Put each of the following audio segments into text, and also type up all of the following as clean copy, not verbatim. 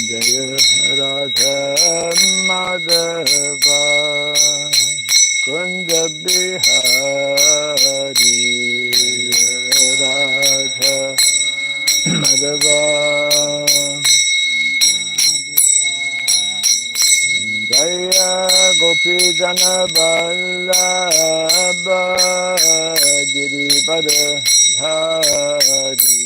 Jaya Radha Madhava Kunja Bihari Radha Madhava Jaya Gopi Jana Vallabha Girivara Dhari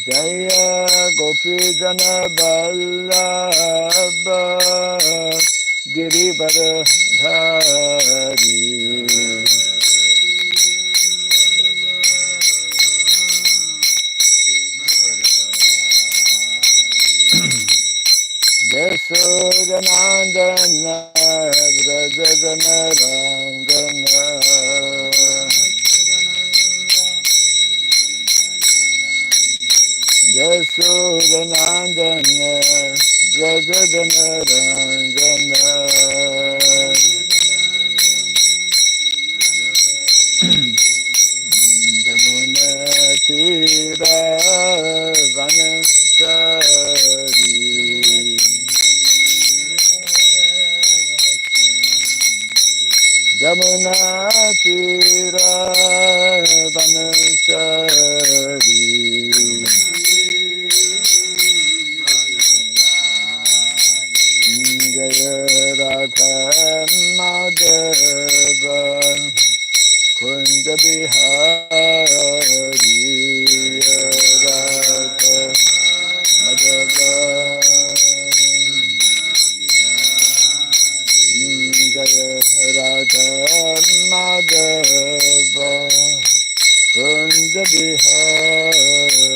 Jaya Gopi Jana Vallabha Girivara Dhari Yasodhanandana Vrajadana Rangana Yasodhanandana Vrajadana Rangana Yamuna Tira Vanachari Yamuna Tira Vanachari Jaya Radha Madhava Kunja Bihari Radha Madhava Jaya Radha Madhava Kunja Bihari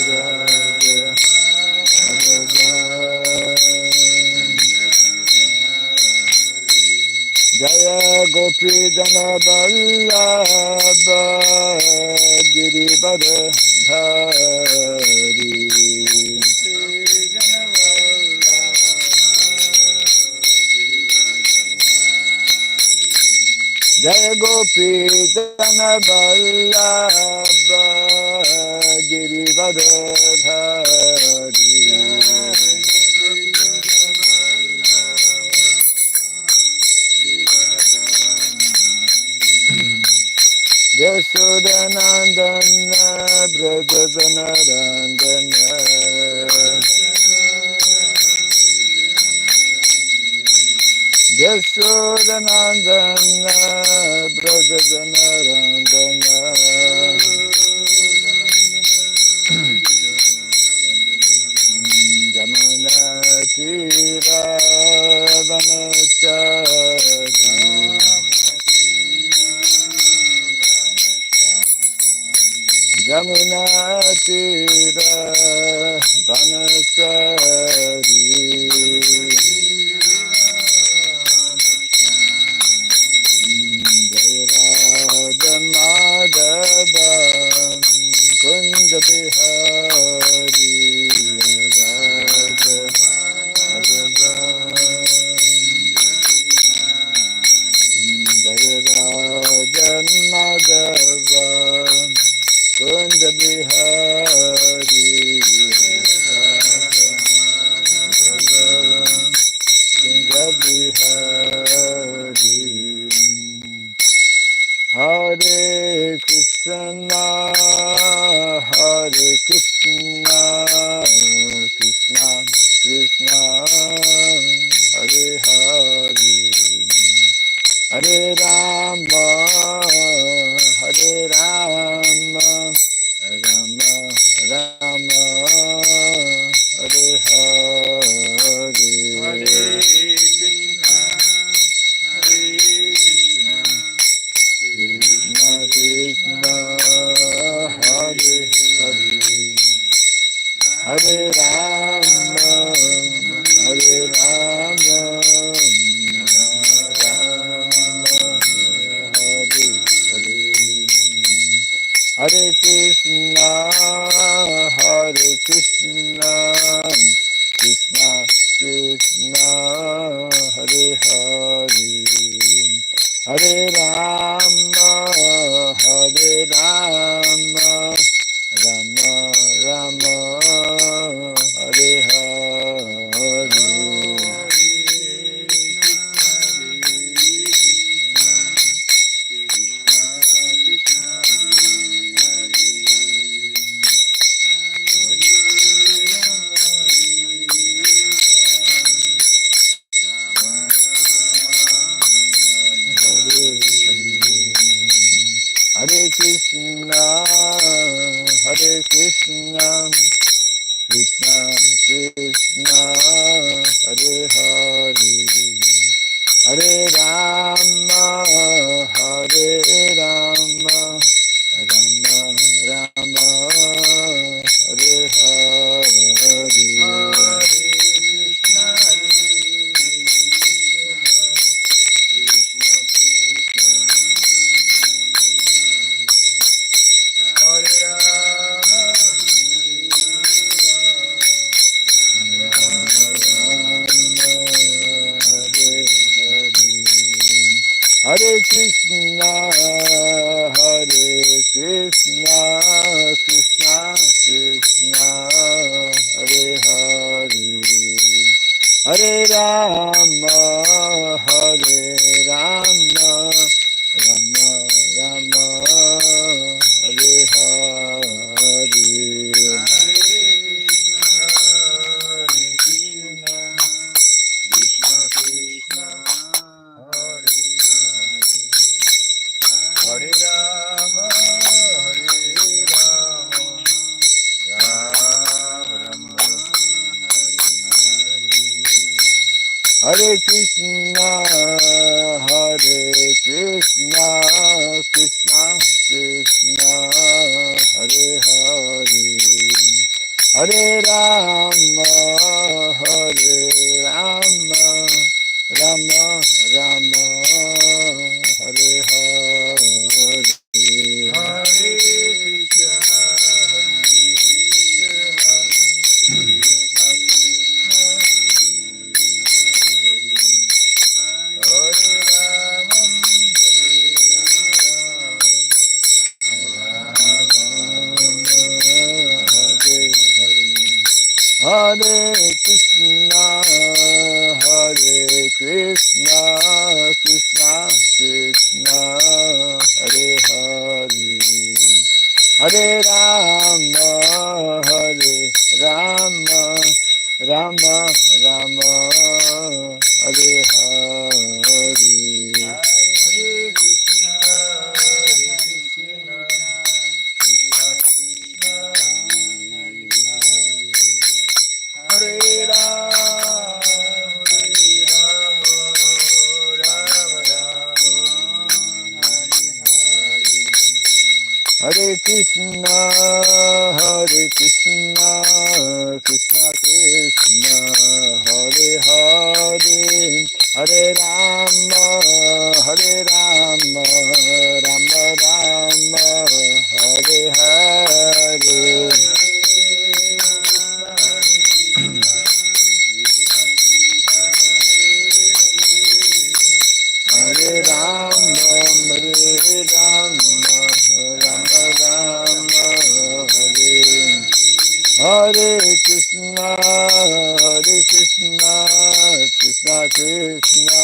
Radha Madhava Jaya Gopi Jana Vallabha Girivara Dhari Jaya Gopi Jana Vallabha Girivara Dhari Yasodhanandana Vrajadana Rangana Yasodhanandana Vrajadana Rangana Jamuna Tira Vanachari Jamuna Tira Vanachari Jaya Radha Madhava Kunja Bihari Radha Madhava Jaya Radha Madhava Kunja Bihari Kunja Bihari Hare Krishna Hare Krishna Krishna Krishna Hare Hare Hare Rama Hare Rama Rama Rama Hare Hare Hare Krishna Hare Krishna Krishna Krishna Hare Hare Hare Rama Hare Rama Hare Krishna, Hare Krishna, Krishna Krishna, Hare Hare, Hare Rama, Hare Rama, Rama Rama, Hare Hare. Hare Krishna, Hare Krishna, Krishna Krishna, Hare Hare, Hare Rama, Hare Rama, Rama Rama, Hare Hare. Hare Krishna, Hare Krishna, Krishna Krishna, Hare Hare, Hare Rama, Hare Rama, Rama Rama, Hare Hare. Hare Rama, Hare Rama, Rama Rama, Hare Krishna, Hare Krishna, Krishna Krishna, Hare Hare, Hare Rama, Hare Rama, Rama Rama, Hare Hare. Hare Krishna, Hare Krishna, Hare Krishna, Krishna Krishna, Hare Hare, Hare Rama, Hare Rama, Rama Rama, Hare Hare. Hare Krishna, Hare Krishna, Krishna Krishna, Hare Rama, Rama Rama, Hare Krishna, Hare Krishna, Krishna Krishna, Hare Hare, Hare Rama, Hare Rama, Rama Rama, Hare Hare. Hare Rama, Hare Rama, Rama Rama, Hare Krishna, Hare Krishna, Krishna Krishna,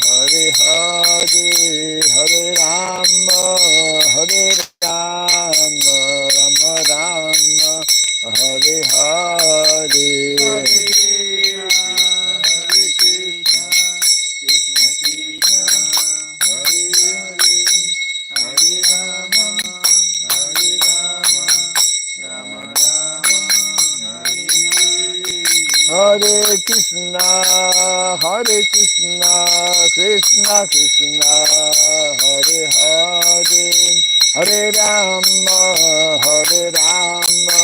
Hare Hare, Hare Rama, Hare Rama, Rama Rama, Hare Hare. Hare Krishna, Hare Krishna, Krishna Krishna, Hare Hare, Hare Rama, Hare Rama,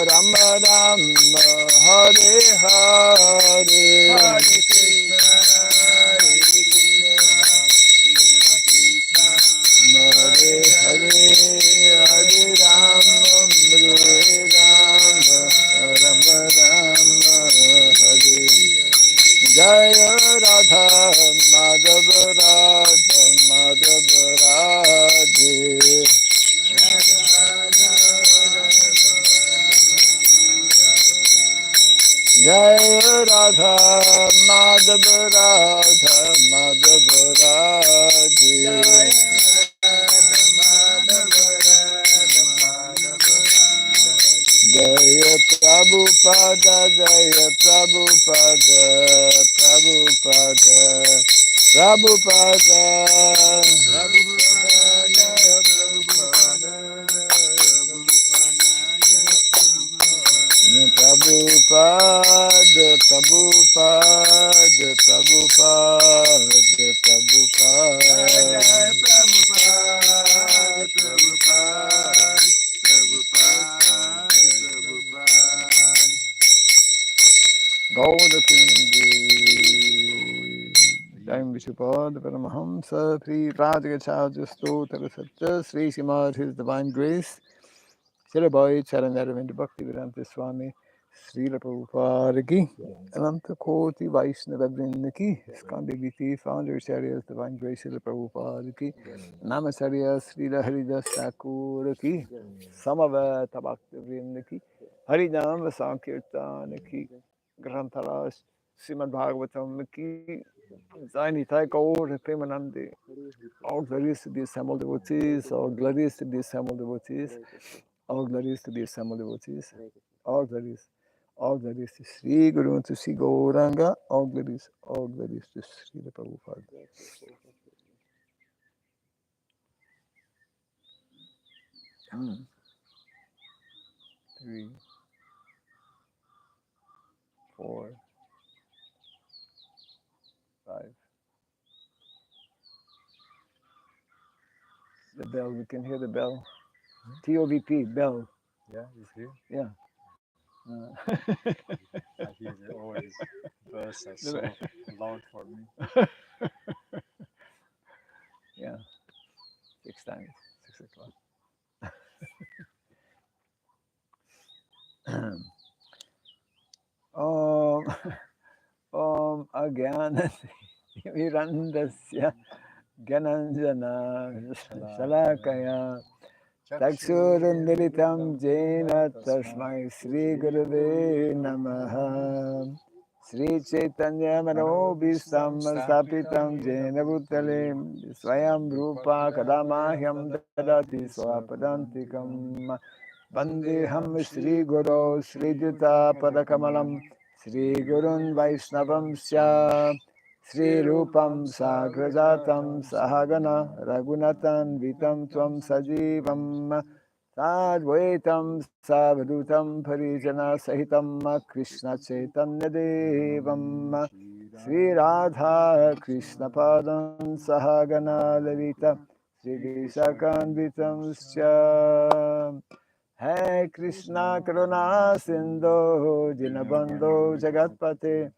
Rama Rama, Hare Hare. Hare Krishna, Hare Krishna, Krishna Krishna, Hare Hare, Hare Rama, Hare Rama, Rama Rama, Hare. Jaya Radha Madhava Radha Radha Madhav Radha Madhav Radhe Jaya Prabhupada Jaya Prabhupada Prabhupada Prabhupada Prabhupada Prabhupada Prabhupada Gauda Kundi Jaim Vishupad Paramahamsa Pri Radhagacharya Stotra Satya Sri Srimad His Divine Grace Srila Bhai Charanaravinda Bhakti Vedanta Swami Srila Prabhupada Ki Ananta Koti Vaishnava Vrinda Ki Skandi Viti Founder Acharya's Divine Grace Srila Prabhupada Ki Namacharya Srila Haridas Thakur Ki Samaveta Bhakti Vrinda Ki Harinam Sankirtan Ki Grantaras Srimad Bhagavatam Ki Zaini Thai Gaur Premanandi all glories to the assembled devotees, all glories to the assembled devotees, all glories to the assembled devotees, all glories to Sri Guru and to Sri Gauranga, all glories to Sri Prabhupada. 3, 4, 5. The bell, we can hear the bell. TOVP, bell. Yeah, it's here. Yeah. I hear the always bells are so loud for me. Yeah, 6 times, 6 o'clock. Om Agyan Mirandasya Gananjana Shalakaya Taksurundilitam Jena Tasmai Sri Gurave Namaha Sri Chaitanya Manobhistam Stapitam Jena Bhutale Swayam Rupa Kadamahyam Dadati Swapadantikam Vandeham Sri Guru Sri Juta Padakamalam Sri Gurun Vaishnavam Sya Sri Rupam Sagrajatam Sahagana Raghunatan Vitam Tvam Sajivam Sadvaitam Savadutam Parijana Sahitam Krishna Chaitanya Devam Sri Radha Krishna Padam Sahagana Lalita Sri Vishakanvitam Sya Hai Krishna Karuna Sindhu Dinabandhu Jagatpate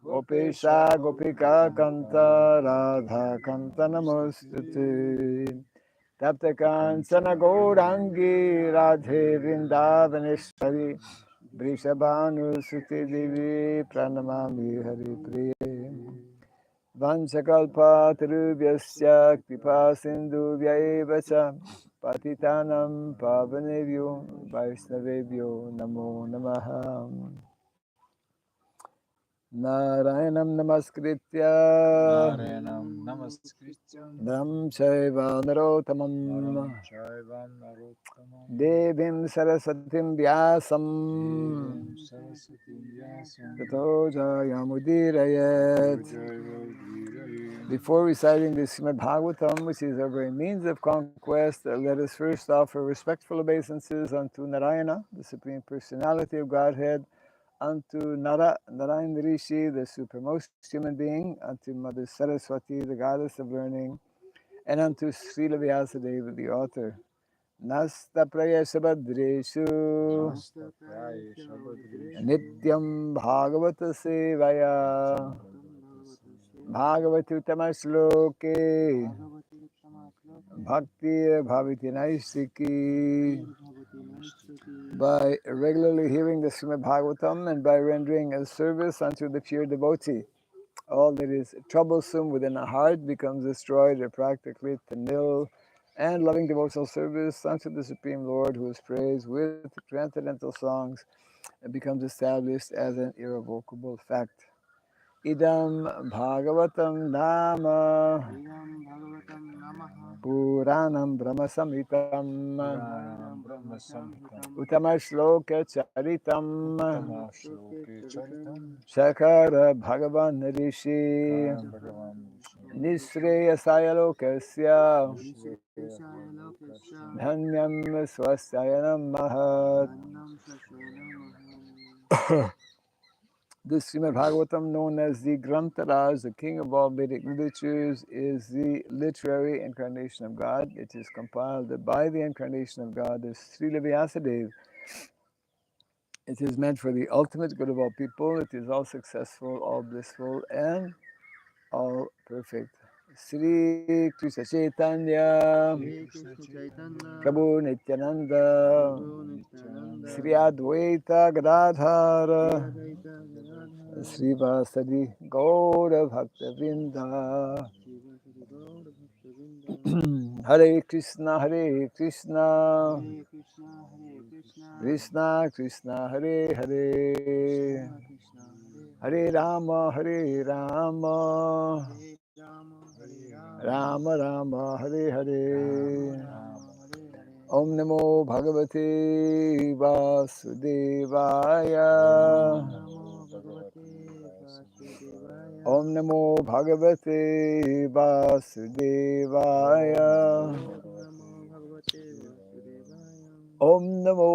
Gopesha Gopika Kanta Radha Kanta Namostute Tapta Kansana Gaurangi Radhe Vrindavaneshwari Vrishabhanu Suti Devi Pranamami Hari Priye Vanchakalpa Tarubhyasya Kripa Sindhu Vyaevacha Patitanam Pavanevyo Vaishnavebhyo Namo Namaha Narayanam Namaskritya Nam Chaiva Narotamam Devim Sarasatim Vyasam Tato Jayamudirayat. Before reciting the Srimad Bhagavatam, which is our very means of conquest, let us first offer respectful obeisances unto Narayana, the Supreme Personality of Godhead, unto Narayan Rishi, the supermost human being, unto Mother Saraswati, the goddess of learning, and unto Srila Vyasadeva, the author. Nasta Prayashabhadreshu Nityam Bhagavata Sevaya Bhagavati Uttama Bhakti Bhaviti Naistiki. By regularly hearing the Srimad Bhagavatam and by rendering a service unto the pure devotee, All that is troublesome within a heart becomes destroyed or practically to nil, and loving devotional service unto the Supreme Lord, who is praised with transcendental songs, becomes established as an irrevocable fact. Idam Bhagavatam Nama Sridham Bhagavatam Namaha Puranam Brahmasamhitam Puranam Brahma Samhitam Uttama Charitam Uttama Shloke Charitam Shakara Bhagavan Rishi Karam Bhagavan Vishnu Nishreyasaya Lokasya Nishreya Lokasya Dhanyam Swasayanam Mahat. Dhanyam Sasyanam The Srimad Bhagavatam, known as the Grantaraj, the king of all Vedic literatures, is the literary incarnation of God. It is compiled by the incarnation of God, the Srila Vyasadeva. It is meant for the ultimate good of all people. It is all successful, all blissful, and all perfect. Sri Krishna Chaitanya, Sri Hare Krishna Krishna Chaitanya Chaitanya Prabhu Nityananda, Prabhu Prabhu Nityananda Sri Nityananda Advaita Sri Gadadhara, Advaita Gadadhara Srivasadi Gaura Bhaktavinda. Shiva Sri Gaura Bhakta Hare Krishna, Hare Krishna, Hare Krishna Hare Krishna Krishna Krishna, Hare Hare, Krishna Krishna Hare Hare Hare Rama, Hare Rama, Hare Rama Hare Hare Rama Rama Rama Rama, Hare Rama Hare. Rama Rama Hare Hare Om Namo Bhagavate Om Vasudevaya. Namo Namo Bhagavate Bhagavate Om Vasudevaya Namo Bhagavate Vasudevaya. Om Namo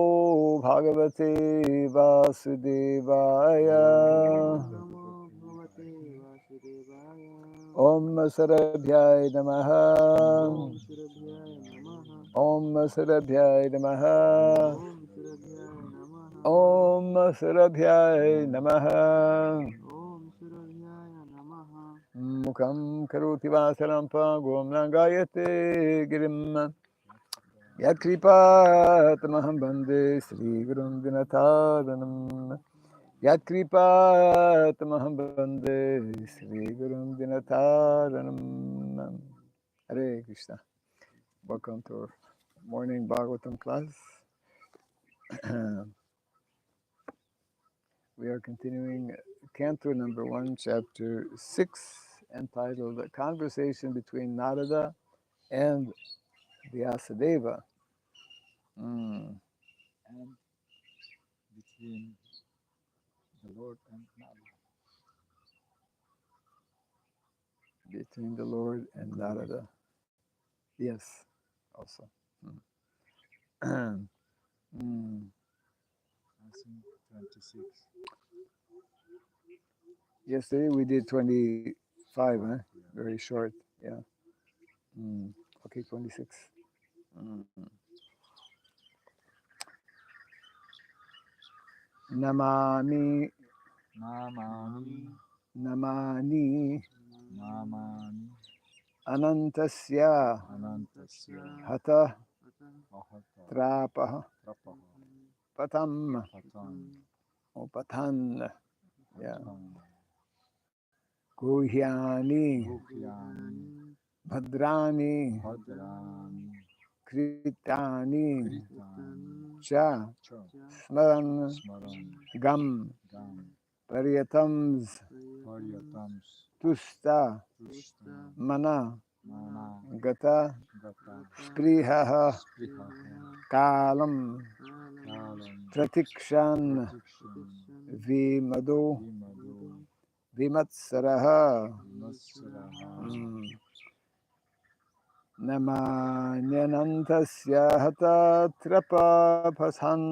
Bhagavate Vasudevaya Om Namo Bhagavate Om Vasudevaya. Namo Bhagavate Vasudevaya Om Sarabhyai Namaha. Om Surabhyaya Namaha Om Sarabhyai Namaha. Om Surabhyaya Namaha Om Sarabhyai Namaha. Om Surabhyaya Namaha Mukam karoti vasarampa gomrangayate girim. Yatkripatamaham bande Sri Gurum Dinatadanam. Yatkripatamaham bande Sri Gurum Dinatadanam. Hare Krishna. Welcome to our morning Bhagavatam class. We are continuing Canto number 1, chapter 6, entitled A Conversation Between Narada and Vyasadeva. and between the Lord and Nala. Between the Lord and Narada. Yes, also. Mm. I think 26. Yesterday we did 25, huh? Yeah. Very short. Yeah. Mm. Okay, 26. Mm. Namani, Namani, namani, Namani, anantasya, Anantasya, hata, Ahata, trapaha, Trapaha, patam, Patan, or patan. Yeah. Patan, Guhyani, Guhyani, bhadrani, Bhadrani, kritani, Kritani, cha, Cha, smaran, Smaran, gam, Gam, paryatams, Paryatams, tusta, Tushta, mana, Mana, gata, Gata, sprihaha, Sprihaha, kalam, Kalam, pratikshan, Pratikshan, vimado, Vimado, vimatsaraha, Vimatsaraha, namanyanantasya hata trapapasan,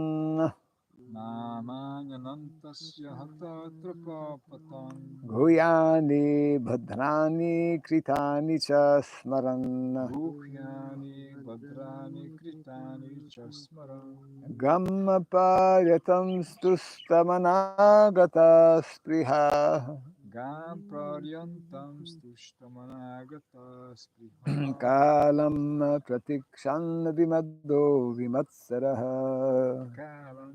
Namanyanantasya hata trapapatan, guyani bhadrani kritani cha smaran, Guhyani, Bhadrani, Kritani, Chasmaran, gamma paryatam stustamanagata spriha. Gam Praryantam Stushtamanagata Spriha, Kalam pratikshan vimado vimatsaraha. Kalam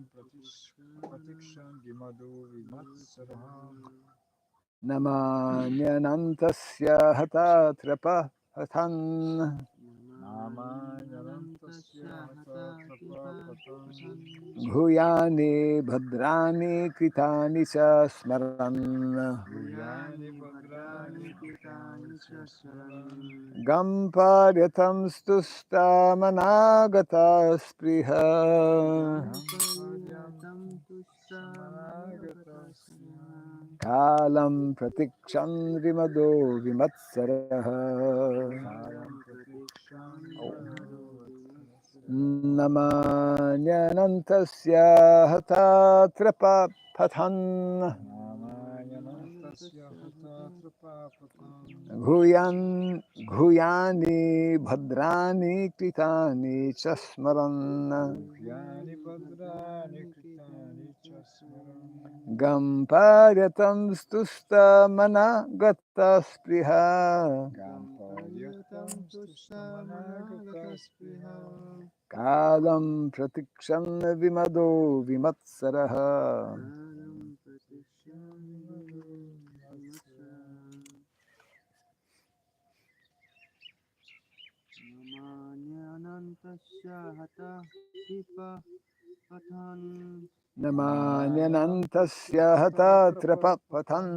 Pratikshan Vimado Vimatsaraha, Namanyanantasya hatatrapa hathan नामानन्तस्य हतात्रिपथन् Ghuyani bhadrani kritani cha smaran भूयानि भद्राणि कृतानि च शरन् Gamparyatam stusta managata spriha पर्यतं तुष्टामनागतस्यः Kalam pratikshan vimado vimatsaraha कालं प्रतीक्षामि विमदो Namanyanantasya hatatrapa pathan Namayanantasya hatatrapapatan Ghuyani bhadrani kritani chasmaran Guhyani Badrani Kritani Chasmaran Gamparyatam stusta managata spriha पर्यतं Gamparyatam तुष्टामनागतस्पृहा Stustamanagataspriha Kalam pratikshan vimado vimatsaraha कालं प्रतीक्षामि नमान्यनन्तस्य हतः पथन् Namanyanantasya hatatrapa pathan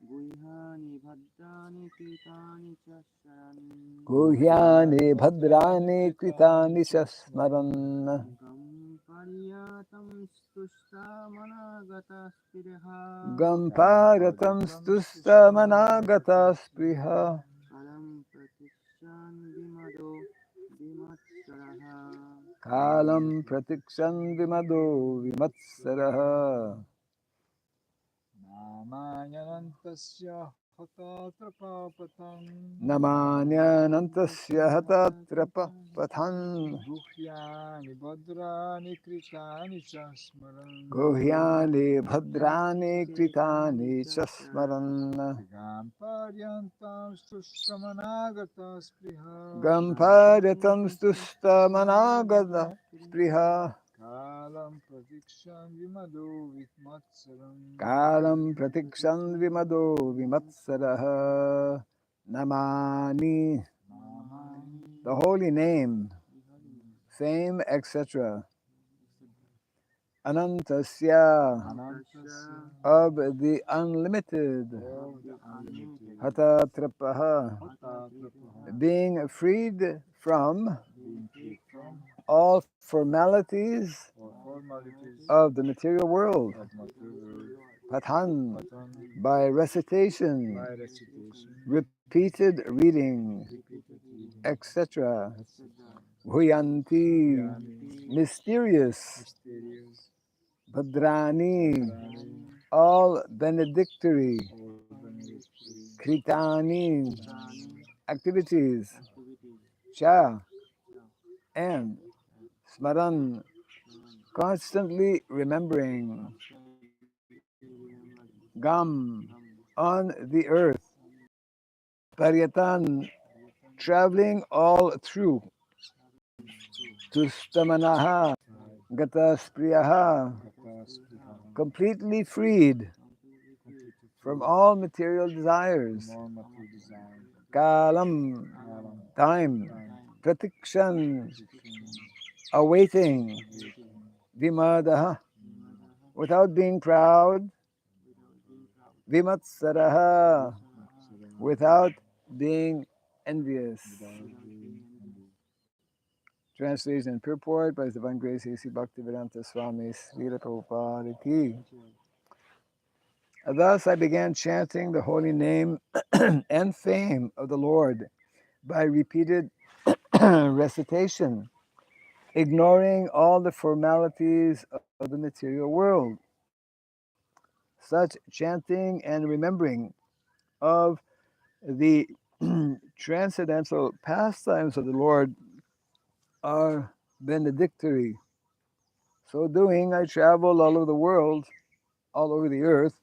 गुह्यानि भद्राणि कृतानि च शरन् Guhyani bhadrani kritani chasmaran गं पर्यातं स्तुष्टामनागतस्पृहा Gamparatam stusta managata spriha फलं प्रतीक्षान् विमदो विमत्सरः Kalam pratikshan vimado vimatsaraha Namayanantasya hatatrapapatan Namanyanantasya hatatrapa pathan Guhyani Badrani Kritani Chasmaran Guhyani bhadrani kritani chasmaran Gamparyantam Stustamanagataspriha Gamparatam stusta managata spriha Kalam Pratikshan Vimado Vitmatsaram Kalam pratikshan vimado vimatsaraha Namani Namani the holy name, fame, etc. Anantasya Anantasya of the unlimited, of the unlimited hatatrapaha Hatatrapaha being freed from being free from all formalities all formalities of the material world, of material pathan, pattern by recitation, by recitation, repeated reading, repeated reading, etc. etc. Bhuyanti, Yani, mysterious, mysterious, bhadrani, Badrani, all benedictory, all benedictory, kritani, कृतानि activities, activities cha, and smaran, constantly remembering, gam, on the earth, paryatan, traveling all through, tustamanaha, gata spriyaha, Gataspriha, completely freed completely from free all material from desires, all material desire, kalam, Kalam, time, time, pratikshan, prediction, awaiting, waiting, vimadaha, Vimadaha, without being proud, vimatsaraha, Matsuraha, without being envious. without being envied. Translation and purport by His Divine Grace A.C. Bhaktivedanta Swami Srila Prabhupada Ki. Thus I began chanting the holy name and fame of the Lord by repeated recitation, ignoring all the formalities of the material world. Such chanting and remembering of the transcendental pastimes of the Lord are benedictory. So doing, I traveled all over the world, all over the earth,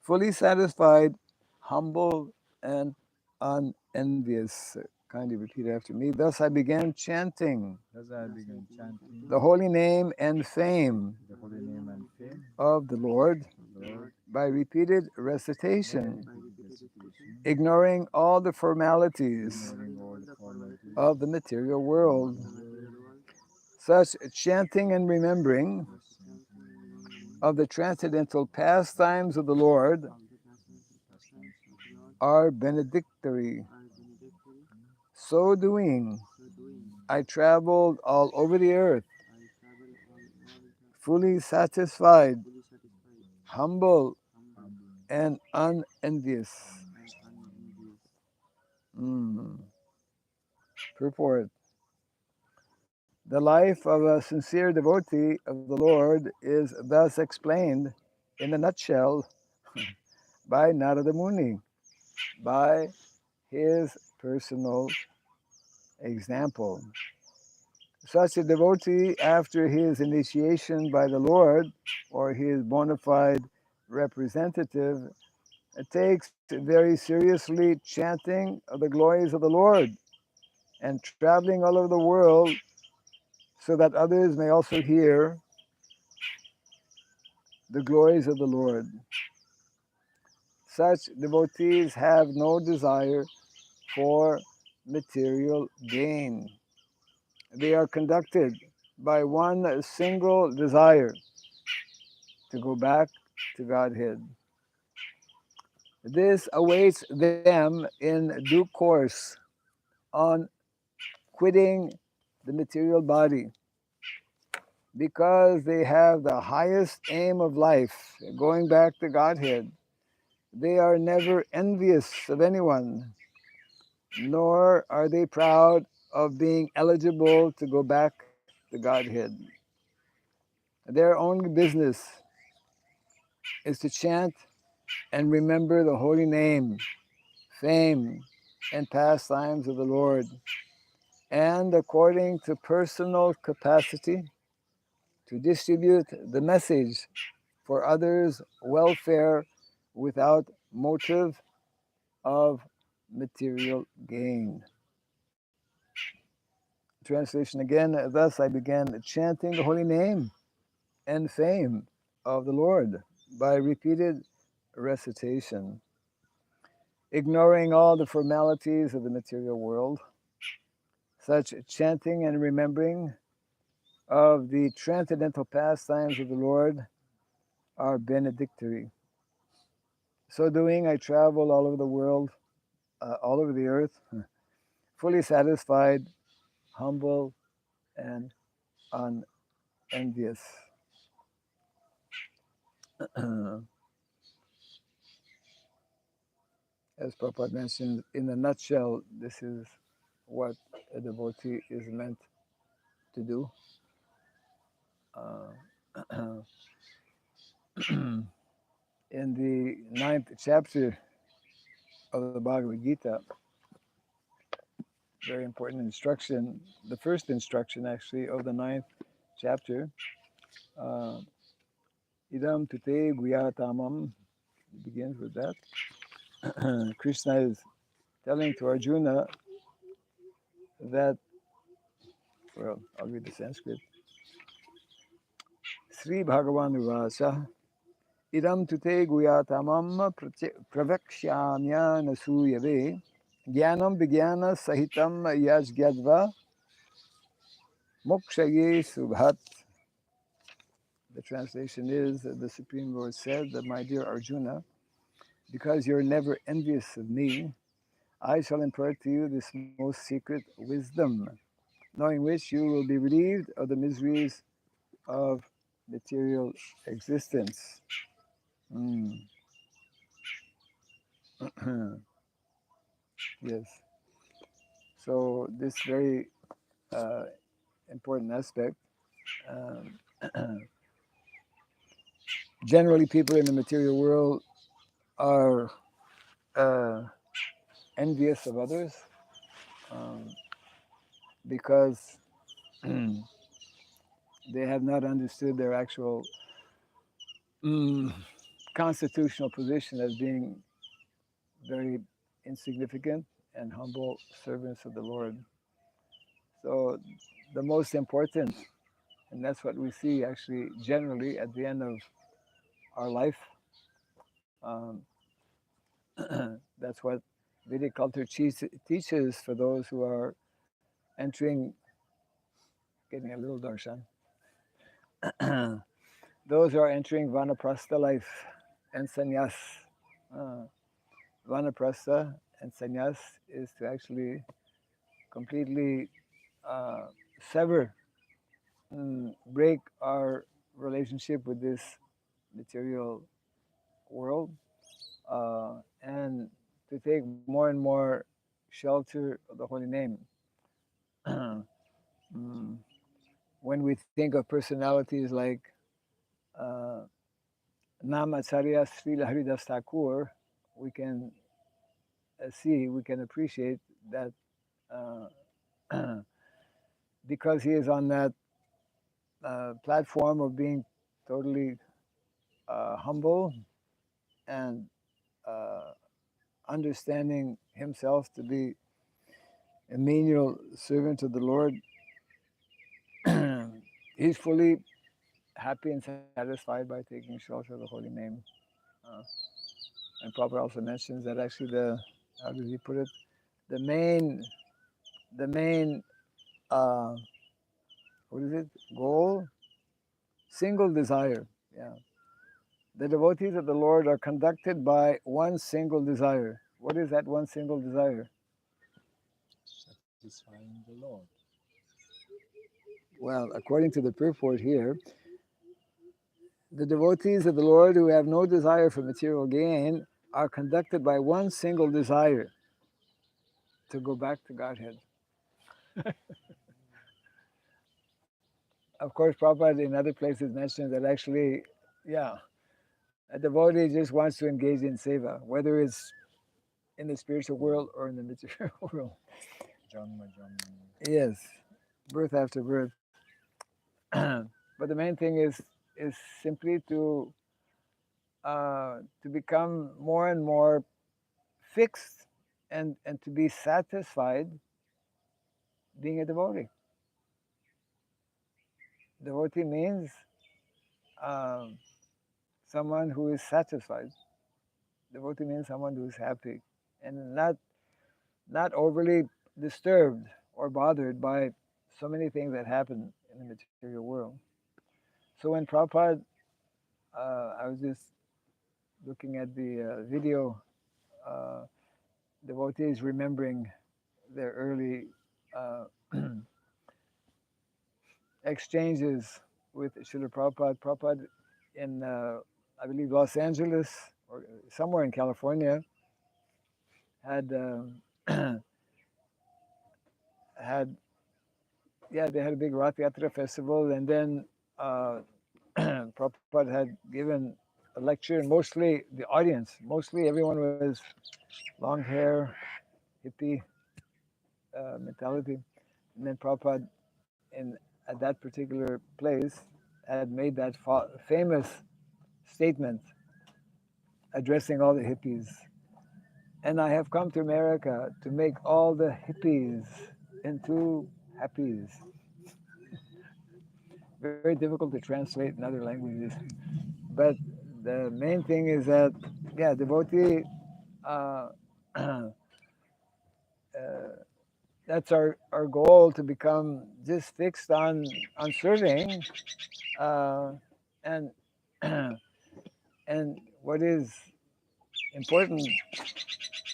fully satisfied, humble, and unenvious. Kindly repeat after me. Thus I began chanting As I began chanting the holy name and fame the holy name and fame of the Lord Lord, by repeated by recitation, repeated recitation, ignoring all the formalities ignoring all the formalities of the material of world. the material world, Such chanting and remembering such chanting and remembering of the transcendental pastimes of the Lord of the transcendental pastimes of the Lord are benedictory. are benedictory. So doing, So doing, I traveled all over the earth, I travel all the fully satisfied, fully satisfied, humble, humble, and unenvious. and unenvious. Mm. Purport. The life of a sincere devotee of the Lord is thus explained in a nutshell by Narada Muni, by his personal example. Such a devotee, after his initiation by the Lord or his bona fide representative, takes very seriously chanting of the glories of the Lord and traveling all over the world so that others may also hear the glories of the Lord. Such devotees have no desire for material gain. They are conducted by one single desire to go back to Godhead. This awaits them in due course on quitting the material body because they have the highest aim of life, going back to Godhead. They are never envious of anyone, nor are they proud of being eligible to go back to Godhead. Their only business is to chant and remember the holy name, fame, and pastimes of the Lord, and according to personal capacity, to distribute the message for others' welfare without motive of material gain. Translation again, thus I began chanting the holy name and fame of the Lord by repeated recitation, ignoring all the formalities of the material world. Such chanting and remembering of the transcendental pastimes of the Lord are benedictory. So doing, I travel all over the world, all over the earth, fully satisfied, humble, and unenvious. As Prabhupada mentioned, in a nutshell, this is what a devotee is meant to do. In the ninth chapter of the Bhagavad Gita, very important instruction, the first instruction actually of the ninth chapter, uh, Idam tute guyatamam, begins with that. Krishna is telling to Arjuna that, well, I'll read the Sanskrit. Sri Bhagavan Uvasa, Idam tute guyatamam pravakshamya nasuyave, Jnanam Vijnana Sahitam Yajgyadva Mokshaye Subhat. The translation is the Supreme Lord said that, my dear Arjuna, because you're never envious of me, I shall impart to you this most secret wisdom, knowing which you will be relieved of the miseries of material existence. Mm. Yes. So this very important aspect. Um, Generally, people in the material world are uh, envious of others um, because they have not understood their actual mm, constitutional position as being very insignificant and humble servants of the Lord. So, the most important, and that's what we see actually generally at the end of our life, Um, that's what Vedic culture teaches for those who are entering, getting a little darshan, those who are entering vanaprastha life and sannyas. Uh, Vanaprastha and sannyas is to actually completely uh, sever, break our relationship with this material world, and to take more and more shelter of the holy name. Mm, when we think of personalities like uh, Namacharya Srila Haridas Thakur, we can see, we can appreciate that because he is on that platform of being totally humble and uh, understanding himself to be a menial servant of the Lord, he's fully happy and satisfied by taking shelter of the holy name. Uh, and Prabhupada also mentions that actually how does he put it? The main, uh, what is it? Goal? Single desire. Yeah. The devotees of the Lord are conducted by one single desire. What is that one single desire? Satisfying the Lord. Well, according to the purport here, the devotees of the Lord who have no desire for material gain are conducted by one single desire to go back to Godhead. Of course, Prabhupada in other places mentions that actually, yeah, a devotee just wants to engage in seva, whether it's in the spiritual world or in the material world. Janma Janma. Yes, birth after birth. But the main thing is simply to become more and more fixed and to be satisfied being a devotee. Devotee means um, someone who is satisfied. Devotee means someone who is happy and not overly disturbed or bothered by so many things that happen in the material world. So when Prabhupada, I was just looking at the video, uh, devotees remembering their early uh, exchanges with Srila Prabhupada. Prabhupada in, I believe, Los Angeles or somewhere in California had had yeah, they had a big Rath Yatra festival, and then Prabhupada had given a lecture, and mostly the audience, mostly everyone was long hair, hippie mentality, and then Prabhupada in at that particular place had made that famous statement addressing all the hippies. And I have come to America to make all the hippies into happies. Very difficult to translate in other languages. But the main thing is that, yeah, devotee, uh, that's our goal to become just fixed on serving. And and what is important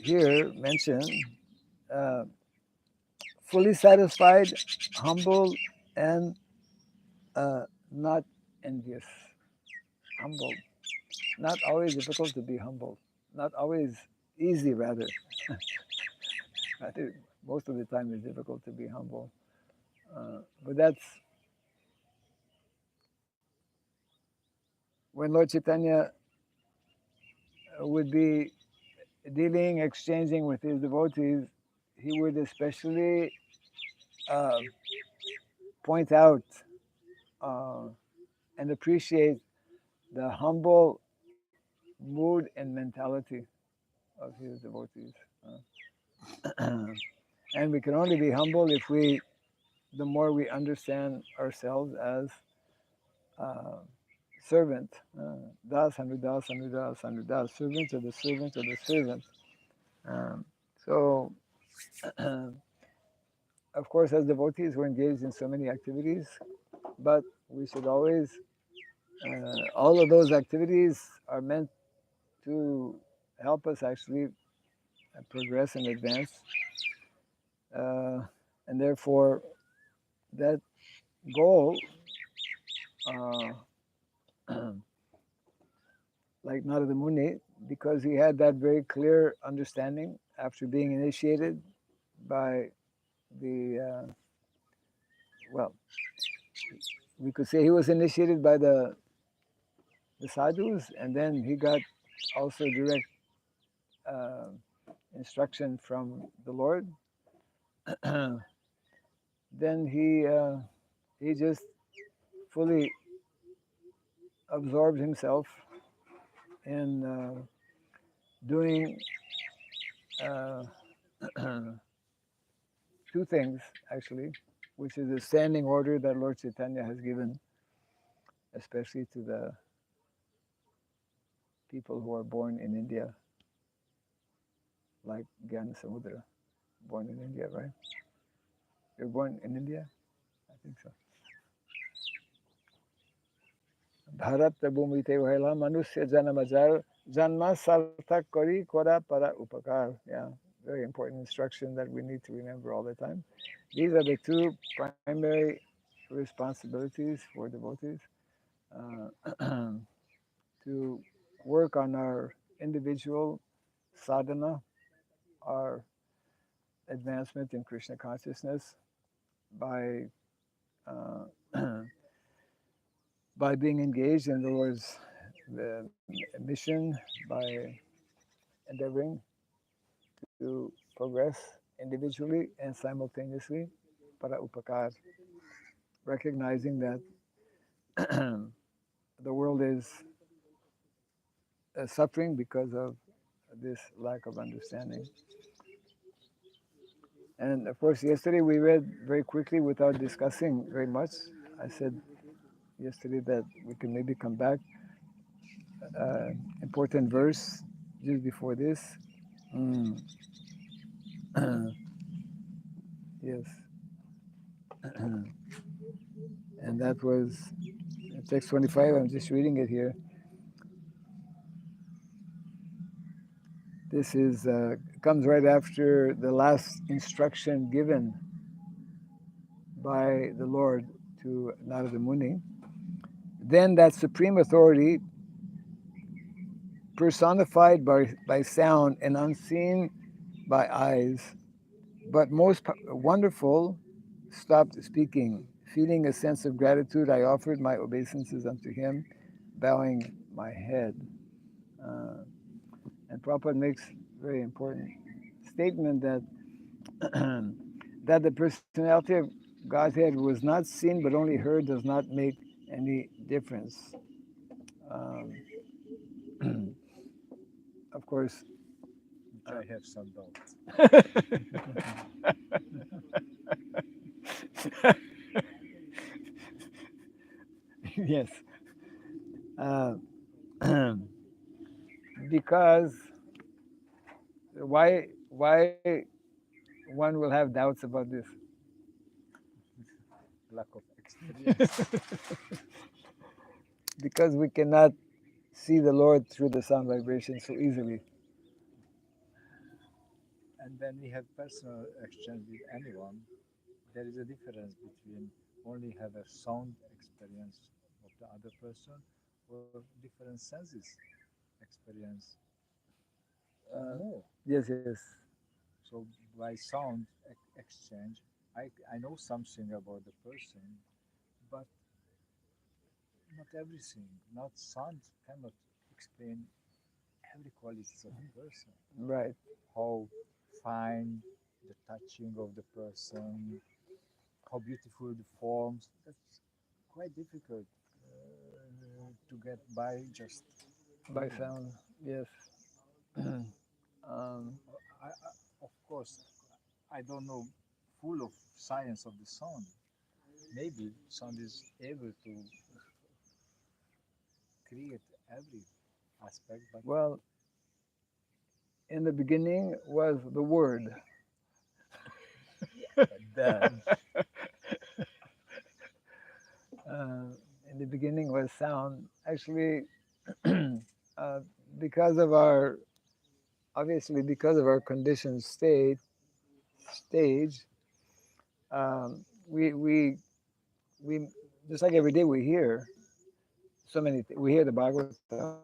here mentioned, uh, fully satisfied, humble, and not envious. Humble. Not always difficult to be humble. Not always easy, rather. I think most of the time it's difficult to be humble. But that's when Lord Chaitanya would be dealing, exchanging with his devotees, he would especially uh, point out uh, and appreciate the humble mood and mentality of his devotees. And we can only be humble if the more we understand ourselves as uh, servant. Das, Hanudas, Hanudas, Hanudas, servant of the servant of the servant. So, of course, as devotees, we're engaged in so many activities, but we should always, all of those activities are meant to help us actually progress and advance. And therefore, that goal, like Narada Muni, because he had that very clear understanding after being initiated by the, well, we could say he was initiated by the sadhus, and then he got also direct uh, instruction from the Lord. Then he just fully absorbed himself in doing uh, two things actually, which is the standing order that Lord Chaitanya has given, especially to the people who are born in India, like Gyana Samudra, born in India, right? You're born in India? I think so. Bharat Bhumite Vahela Manusya Janamajar Janma Sarthak Kari Kora Para Upakar. Yeah, very important instruction that we need to remember all the time. These are the two primary responsibilities for devotees, to work on our individual sadhana, our advancement in Krishna consciousness by uh, by being engaged in the Lord's mission, by endeavoring to progress individually and simultaneously para upakar, recognizing that the world is suffering because of this lack of understanding. And of course, yesterday we read very quickly without discussing very much. I said yesterday that we can maybe come back. Important verse just before this. Mm. Yes. And that was text 25. I'm just reading it here. This is comes right after the last instruction given by the Lord to Narada Muni. Then that supreme authority, personified by sound and unseen by eyes, but most wonderful, stopped speaking. Feeling a sense of gratitude, I offered my obeisances unto him, bowing my head. Uh, and Prabhupada makes very important statement that that the personality of Godhead was not seen but only heard does not make any difference. Um, of course, Which I have some doubts. yes, uh, because why one will have doubts about this? Lack of experience. Because we cannot see the Lord through the sound vibration so easily. And when we have personal exchange with anyone, there is a difference between only have a sound experience of the other person or different senses experience more. Yes, yes. So by sound exchange, I know something about the person, but not everything. Not sound cannot explain every qualities of the person. Right. How fine the touching of the person, how beautiful the forms. That's quite difficult to get by just By hearing. sound. Yes. um, Of course, I don't know full of science of the sound. Maybe sound is able to create every aspect, but Well, in the beginning was the Word. but then Uh, in the beginning was sound. Actually, uh, because of our obviously because of our conditioned stage, we just like every day we hear so many. We hear the Bhagavatam.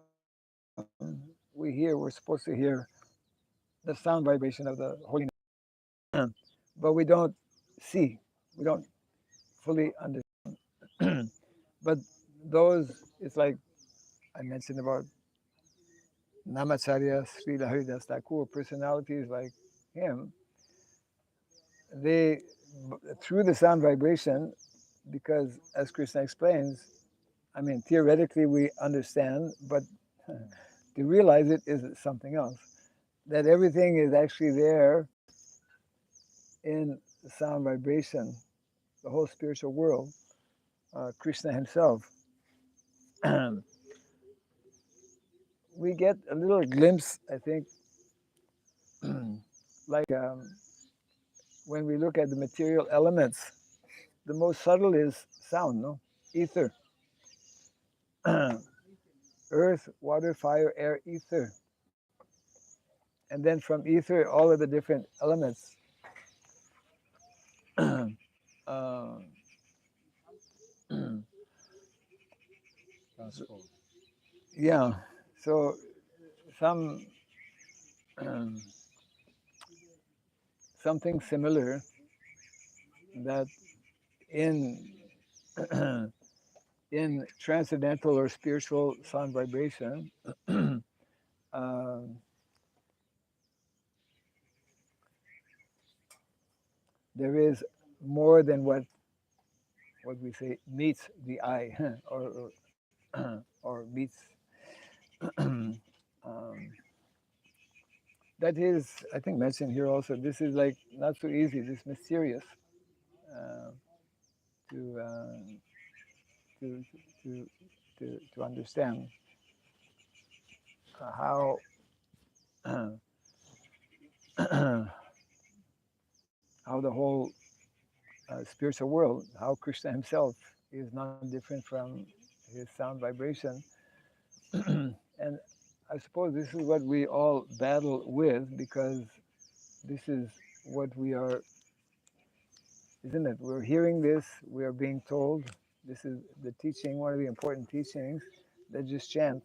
We hear. We're supposed to hear the sound vibration of the holiness, but we don't see. We don't fully understand. But those, it's like I mentioned about Namacharya, Srila Haridas Thakur, personalities like him, they, through the sound vibration, because as Krishna explains, I mean, theoretically we understand, but to realize it is something else. That everything is actually there in the sound vibration, the whole spiritual world, Krishna himself. We get a little glimpse, I think, like when we look at the material elements, the most subtle is sound, no? Ether. Earth, water, fire, air, ether. And then from ether, all of the different elements. uh, transform. yeah, so some um, something similar that in in transcendental or spiritual sound vibration, uh, there is more than what we say meets the eye, or meets. um, that is, I think, mentioned here also. This is like not so easy. This mysterious uh, to, to to to understand how how the whole spiritual world, how Krishna himself is not different from his sound vibration. And I suppose this is what we all battle with because this is what we are, isn't it? We're hearing this, we are being told, this is the teaching, one of the important teachings, that just chant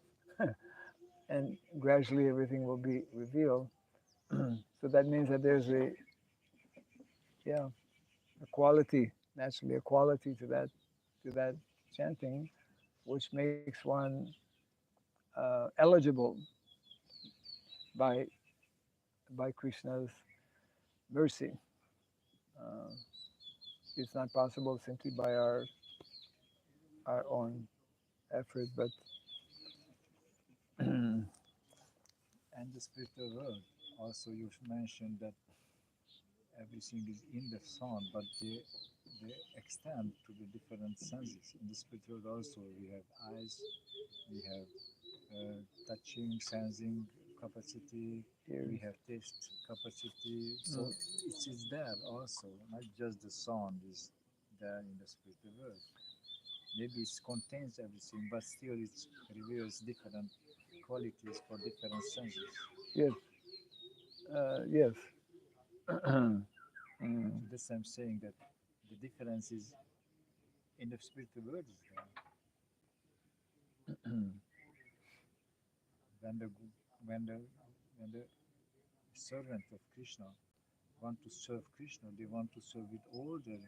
and gradually everything will be revealed. So that means that there's yeah, a quality, naturally a quality to that chanting, which makes one eligible by Krishna's mercy. Uh, it's not possible simply by our own effort, but And the spiritual world. Also, you mentioned that everything is in the sound, but they extend to the different senses. In the spiritual world also, we have eyes, we have touching, sensing capacity, we ears. have taste capacity. So Mm. it is there also, not just the sound is there in the spiritual world. Maybe it contains everything, but still it reveals different qualities for different senses. Yes, yes. Mm. So that's I'm saying that the difference is in the spiritual world is there. When the when the when the servant of Krishna want to serve Krishna, they want to serve with all the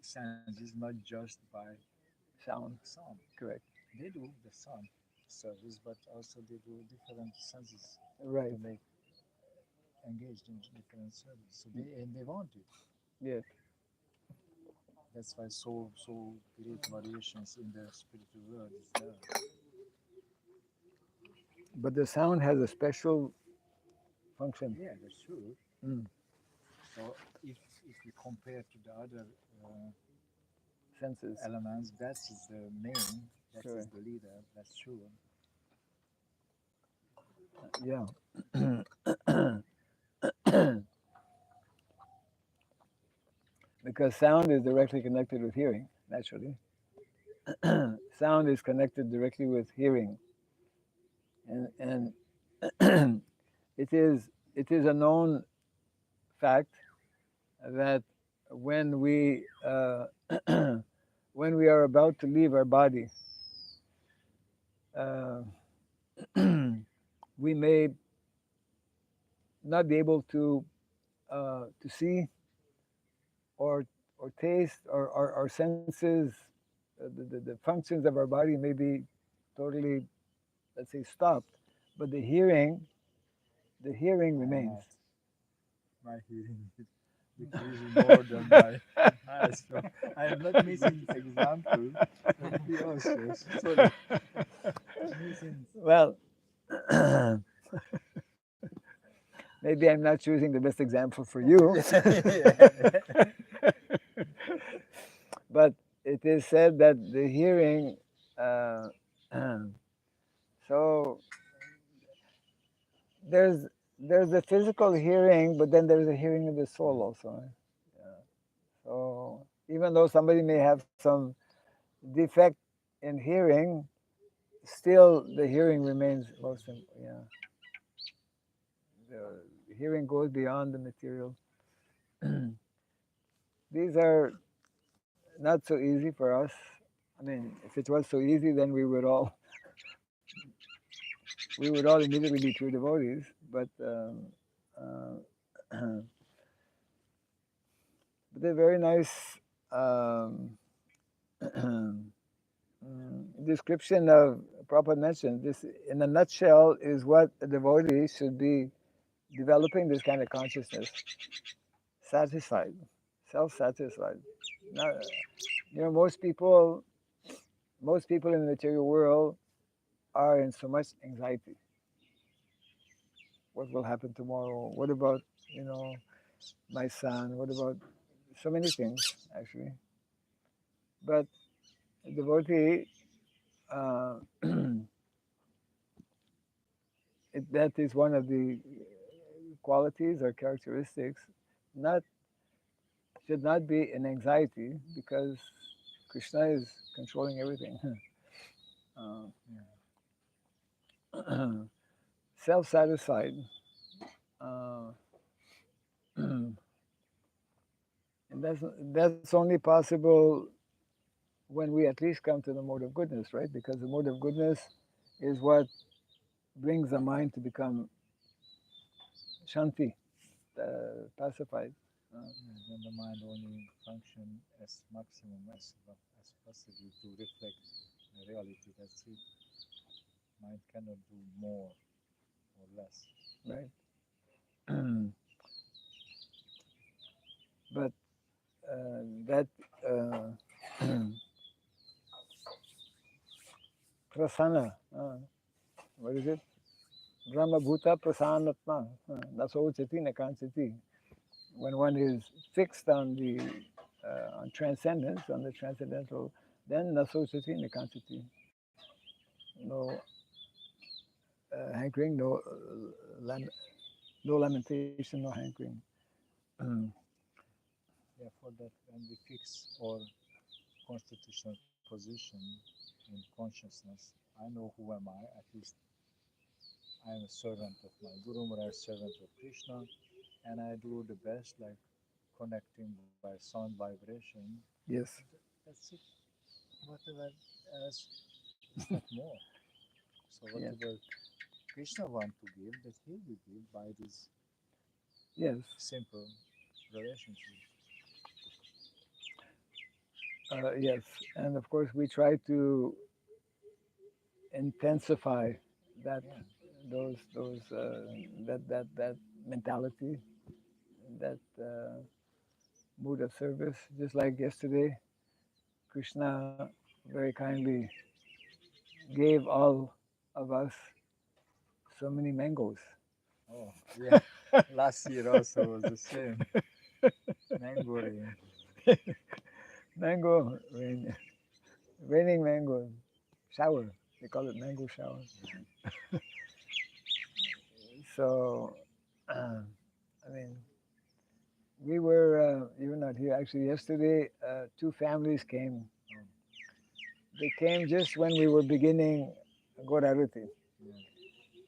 senses, not just by Sound, sound. correct. They do the sound service, but also they do different senses to Right. make engaged in different service. So they want it. Yes. That's why so great variations in the spiritual world is there. But the sound has a special function. Yeah, that's true. Mm. So if we compare to the other uh, Senses. elements, that is the main. That is correct. the leader, that's true. Yeah. Because sound is directly connected with hearing, naturally. Sound is connected directly with hearing, and it is a known fact that when we when we are about to leave our body, uh, we may not be able to see or taste or our senses, the functions of our body may be totally, let's say, stopped, but the hearing remains. Not my hearing is decreasing more than my eyes. So I am not missing this example, but he also. Sorry, missing. Well, maybe I'm not choosing the best example for you, Yeah. but it is said that the hearing. Uh, so there's there's the physical hearing, but then there's a hearing of the soul also. Yeah. So even though somebody may have some defect in hearing, still the hearing remains most important. Yeah, the hearing goes beyond the material. These are not so easy for us. I mean, if it was so easy, then we would all immediately be true devotees. But uh, but they're very nice description of Prabhupada mentioned. This, in a nutshell, is what a devotee should be developing this kind of consciousness, satisfied, self-satisfied. Not, most people in the material world are in so much anxiety. What will happen tomorrow? What about, you know, my son? What about so many things, actually? But a devotee, uh, that is one of the qualities or characteristics. Not should not be an anxiety because Krishna is controlling everything. Self-satisfied, uh, and that's only possible when we at least come to the mode of goodness, right? Because the mode of goodness is what brings the mind to become shanti, pacified. Uh, When the mind only function as maximum as possible to reflect the reality, that's it. Mind cannot do more or less. right. But that prasana, what is it? Brahma Bhuta Prasanatma, Nasojati Nakanchati. When one is fixed on the on transcendence, on the transcendental, then Nasojati Nakanchati. No hankering, no lamentation, no hankering. Yeah, for that, when we fix our constitutional position in consciousness, I know who am I, at least I am a servant of my Guru Maharaj, servant of Krishna, and I do the best, like connecting by sound vibration. Yes, That's it. Whatever else is not more. So yeah, whatever Krishna want to give, that he will give by this yes, simple relationship. yes. And of course, we try to intensify that Yeah. that mentality, that mood of service. Just like yesterday, Krishna very kindly gave all of us so many mangoes. Oh, yeah. Last year also was the same. Mango rain. Mango rain, raining mangoes. shower. They call it mango shower. Yeah. So, I mean, we were, you were not here. Actually, yesterday, two families came. Oh, They came just when we were beginning Godaruti. yeah.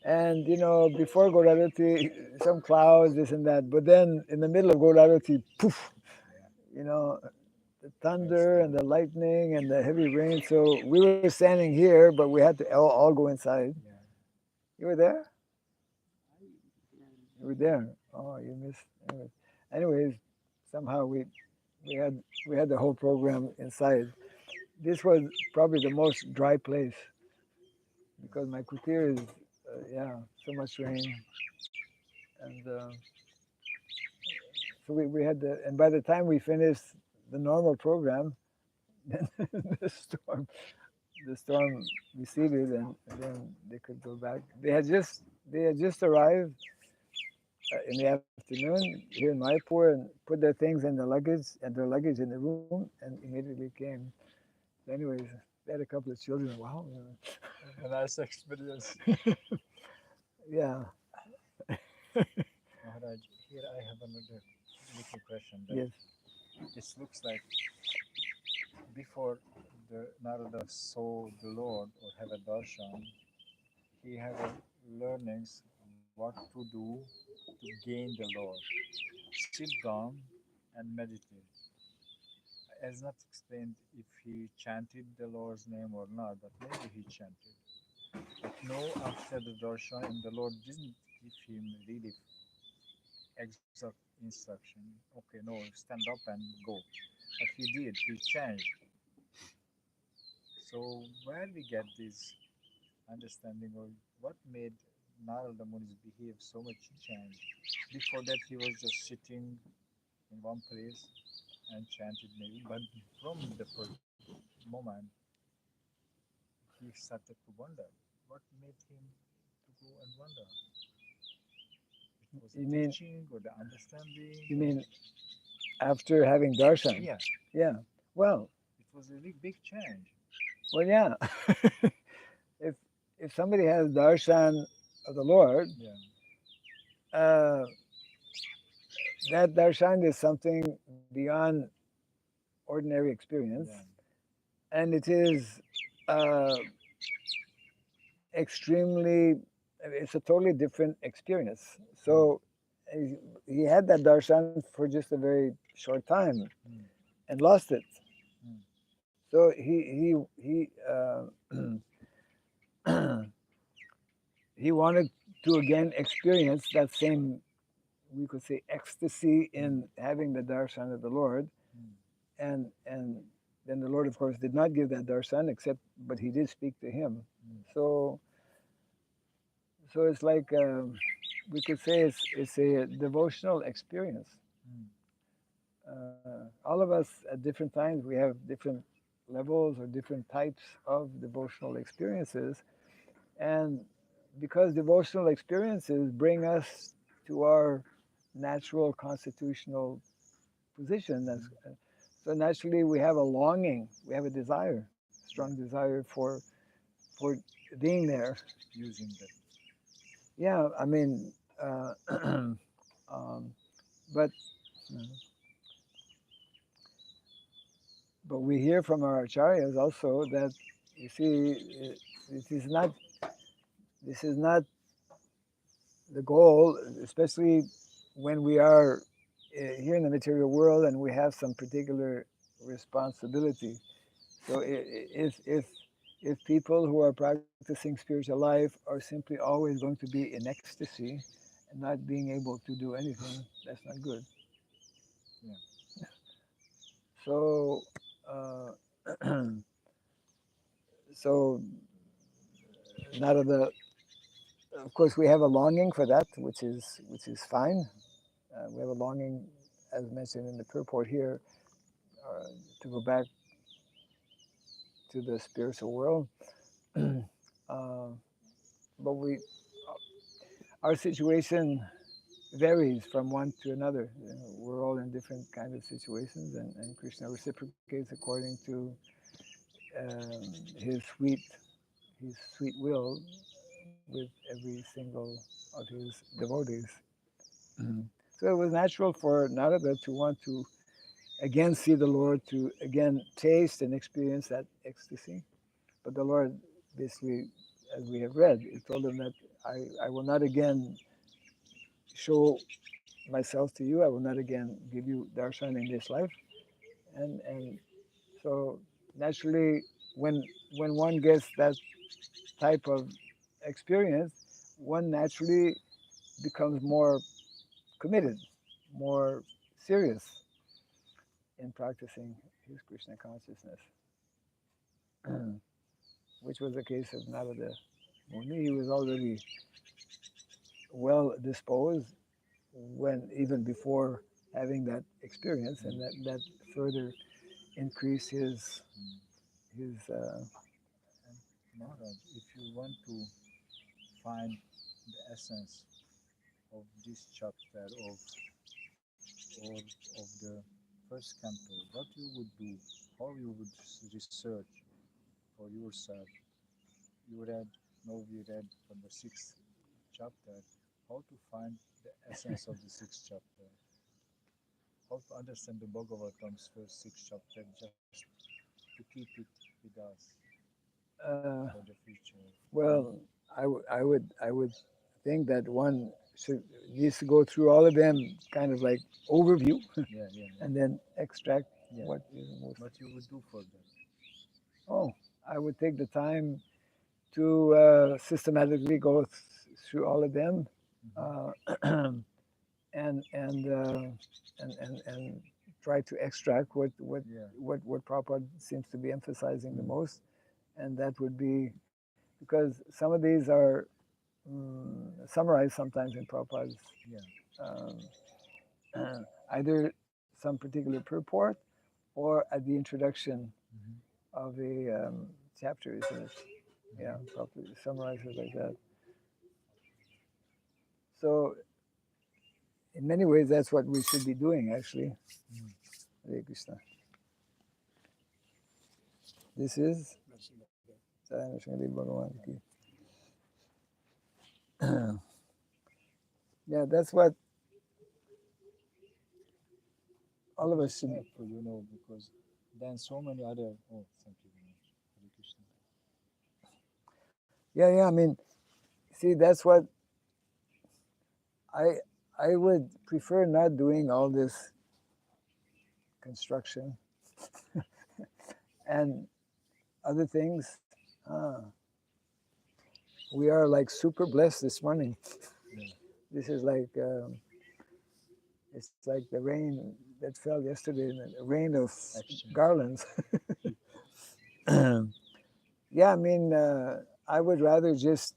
And, you know, before Godaruti, some clouds, this and that. But then in the middle of Godaruti, poof, Yeah. you know, the Great thunder and storm. the lightning and the heavy rain. So we were standing here, but we had to all go inside. Yeah. You were there? I, yeah, You were there. Oh, you missed. Anyways, somehow we had the whole program inside. This was probably the most dry place because my kutir is, yeah, so much rain. And so we had the, and by the time we finished the normal program, then the storm receded, and then they could go back. They had just arrived in the afternoon here in Mayapur and put their things in the luggage and their luggage in the room and immediately came. So anyways, they had a couple of children. Wow, A nice experience. yeah, Maharaj, here I have another little question that yes, this looks like before the Narada saw the Lord or have a darshan, he had a learnings what to do to gain the Lord. Sit down and meditate. As not explained if he chanted the Lord's name or not, but maybe he chanted. But no, after the darshan, the Lord didn't give him really exact instruction. Okay, no, stand up and go. But he did. He changed. So where we get this understanding of what made Narada Muni's behave so much change? Before that, he was just sitting in one place and chanted maybe, but from the first moment, he started to wonder what made him to go and wonder. It was you the mean teaching or the understanding. you mean after having darshan? Yeah, Yeah. Well, it was a really big change. well, yeah. if if somebody has darshan of the Lord, Yeah, uh, that darshan is something beyond ordinary experience, yeah, and it is uh, extremely. It's a totally different experience. mm, So he had that darshan for just a very short time mm, and lost it. mm, So he wanted to again experience that same, we could say, ecstasy mm, in having the darshan of the Lord, mm, and then the Lord, of course, did not give that darshan, except but He did speak to him. mm, So it's like we could say it's a devotional experience. mm, All of us at different times we have different levels or different types of devotional experiences, and because devotional experiences bring us to our natural constitutional position. mm, So naturally we have a longing, we have a desire, strong yeah, desire for being there. using that. Yeah, I mean, um, but we hear from our acharyas also that, you see, this is not this is not the goal, especially when we are here in the material world and we have some particular responsibility. So if people who are practicing spiritual life are simply always going to be in ecstasy and not being able to do anything, that's not good. Yeah, So uh, so not of the of course we have a longing for that, which is fine. We have a longing, as mentioned in the purport here, uh, to go back to the spiritual world. uh, but our situation varies from one to another. You know, we're all in different kind of situations, and Krishna reciprocates according to his sweet his sweet will with every single of his devotees. So it was natural for Narada to want to again see the Lord, to again taste and experience that ecstasy. But the Lord basically, as we have read, it told him that I will not again show myself to you. I will not again give you darshan in this life. And so naturally, when one gets that type of experience, one naturally becomes more committed, more serious in practicing his Krishna consciousness, which was the case of Narada Muni. He was already well disposed when even before having that experience, and that further increased his. And Maharaj, if you want to find the essence of this chapter or of the first canto, what you would do, how you would research for yourself. You read, no, we read from the sixth chapter, how to find the essence of the sixth chapter, how to understand the Bhagavatam's first six chapter, just to keep it with us Uh, for the future. well, I would think that one should needs to go through all of them, kind of like overview, Yeah, yeah, yeah. and then extract Yeah. what is most. What you would do for that? Oh, I would take the time to systematically go through all of them, Mm-hmm. uh, and and, and try to extract Yeah. what Prabhupada seems to be emphasizing the Mm. most, and that would be because some of these are summarized sometimes in Prabhupada's Yeah. either some particular purport or at the introduction Mm-hmm. of a chapter, isn't it? Yeah, Mm-hmm. probably summarizes like that. So in many ways, that's what we should be doing, actually. Mm. Hare Krishna. This is Sarana Srimad Bhagavan ki. Yeah, that's what all of Because us it's should. helpful, because then so many other. Oh, thank you very much. Hare Krishna. Yeah. I mean, see, that's what I I would prefer not doing all this construction and other things. Ah, we are like super blessed this morning. Yeah. This is like it's like the rain that fell yesterday, a rain of Action. garlands. Yeah, I mean, I would rather just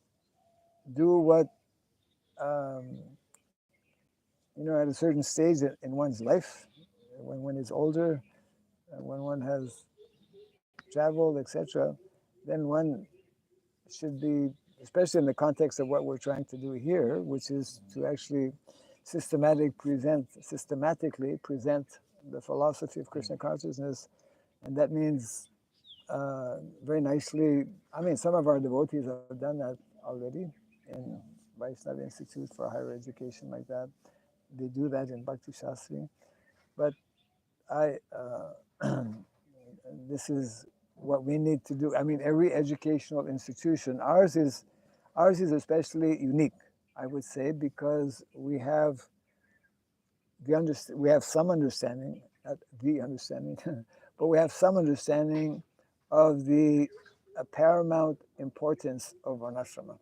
do what um, at a certain stage in one's life, when one is older, when one has traveled, etc., then one should be, especially in the context of what we're trying to do here, which is to actually systematically present the philosophy of Krishna consciousness, and that means very nicely. I mean, some of our devotees have done that already in Vaishnava Institute for Higher Education, like that. They do that in Bhakti Shastri, but I. This is what we need to do. I mean, every educational institution, ours is especially unique, I would say, because we have some understanding, not the understanding, but we have some understanding of the paramount importance of varnashrama,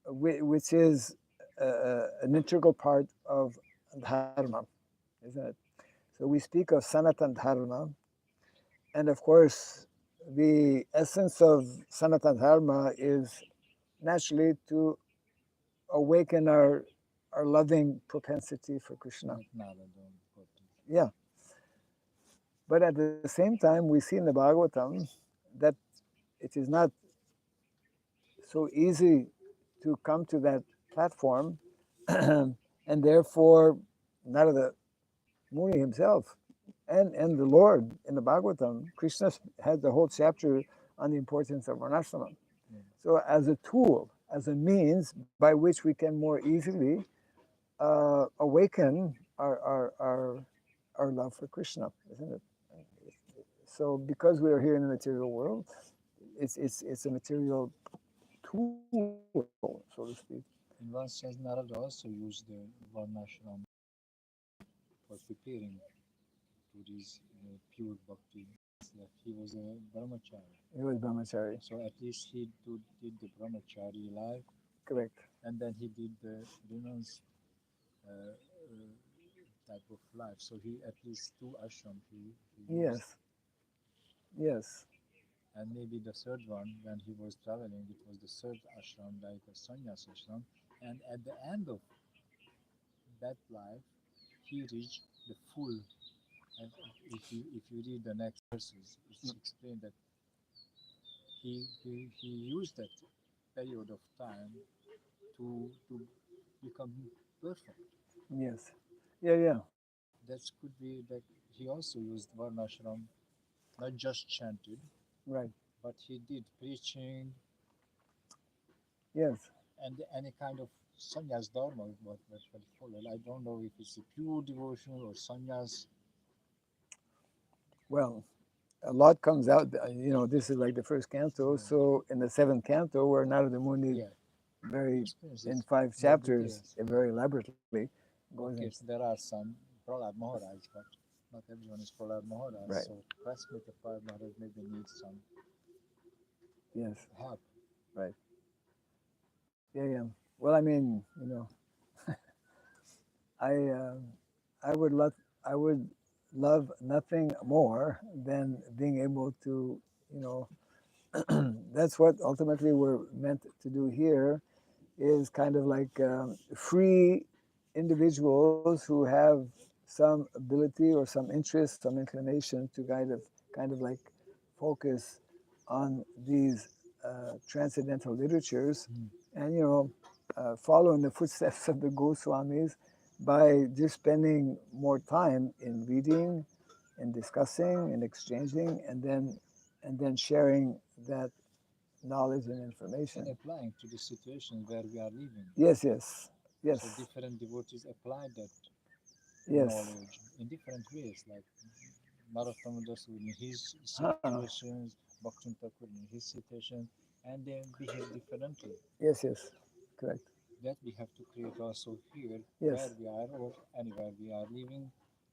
which is an integral part of dharma, isn't it? So we speak of Sanatan Dharma, and of course, the essence of Sanatan Dharma is naturally to awaken our loving propensity for Krishna. Not Narada, important. Yeah. But at the same time, we see in the Bhagavatam that it is not so easy to come to that platform, and therefore, Narada Muni himself and the Lord in the Bhagavatam, Krishna had the whole chapter on the importance of varnashramam. Yeah. So, as a tool, as a means by which we can more easily awaken our love for Krishna, isn't it? So, because we are here in the material world, it's a material tool, so to speak. In one sense, Narada also used the Varnashram for preparing to this pure bhakti. Like he was a brahmachari, He was brahmachari, so at least he did the brahmachari life, correct? and then he did the renounced type of life. So he at least two ashram he used, Yes, yes, and maybe the third one when he was traveling, it was the third ashram like a sannyas ashram, and at the end of that life, he reached the full. And if you read the next verses, it's explained that he used that period of time to become perfect. yes, yeah, yeah, That could be that he also used Varnashram, not just chanted, right, but he did preaching yes. and any kind of sannyas dharma, what he followed. I don't know if it's a pure devotion or sannyas. Well, a lot comes out. This is like the first canto. Yeah, So in the seventh canto, where Narada Muni yeah, very in experiences, five more chapters, details. very elaborately goes Okay, into so there are some Prahlad Maharaj, but not everyone is Prahlad Maharaj. right. So classmate of Prahlad Maharaj maybe needs some Yes, help. right. Yeah, yeah. Well, I mean, I I would love I would love nothing more than being able to, you know, that's what ultimately we're meant to do here is kind of like free individuals who have some ability or some interest, some inclination to kind of like focus on these transcendental literatures, Mm. and follow in the footsteps of the Goswamis by just spending more time in reading, and discussing, and exchanging, and then sharing that knowledge and And information. applying to the situation where we are living. Yes, yes, So yes, different devotees apply that yes. knowledge in different ways, like Narottam Das in his Huh. situations, Bhakti Thakur in his situations, and they behave differently. Yes, yes. Correct. That we have to create also here, where Yes, we are or anywhere we are living,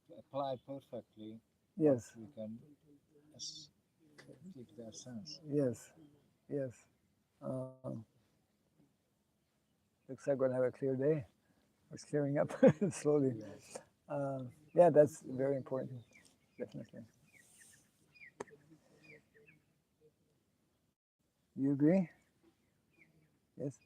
to apply perfectly what yes, we can as- take their sense. yes, yes. Um, looks like we're going to have a clear day. It's clearing up slowly. Yeah. Yeah, that's very important. Definitely. You agree? Yes.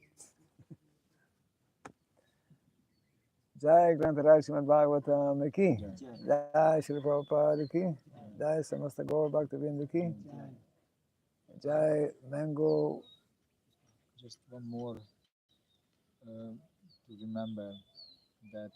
Jai Grantaraj Srimad Bhagavatam ki. Yeah. Jai Shri Prabhupada ki. Jai Samasta Gaur Bhaktivinoda ki. Jai Mango. Just one more to remember that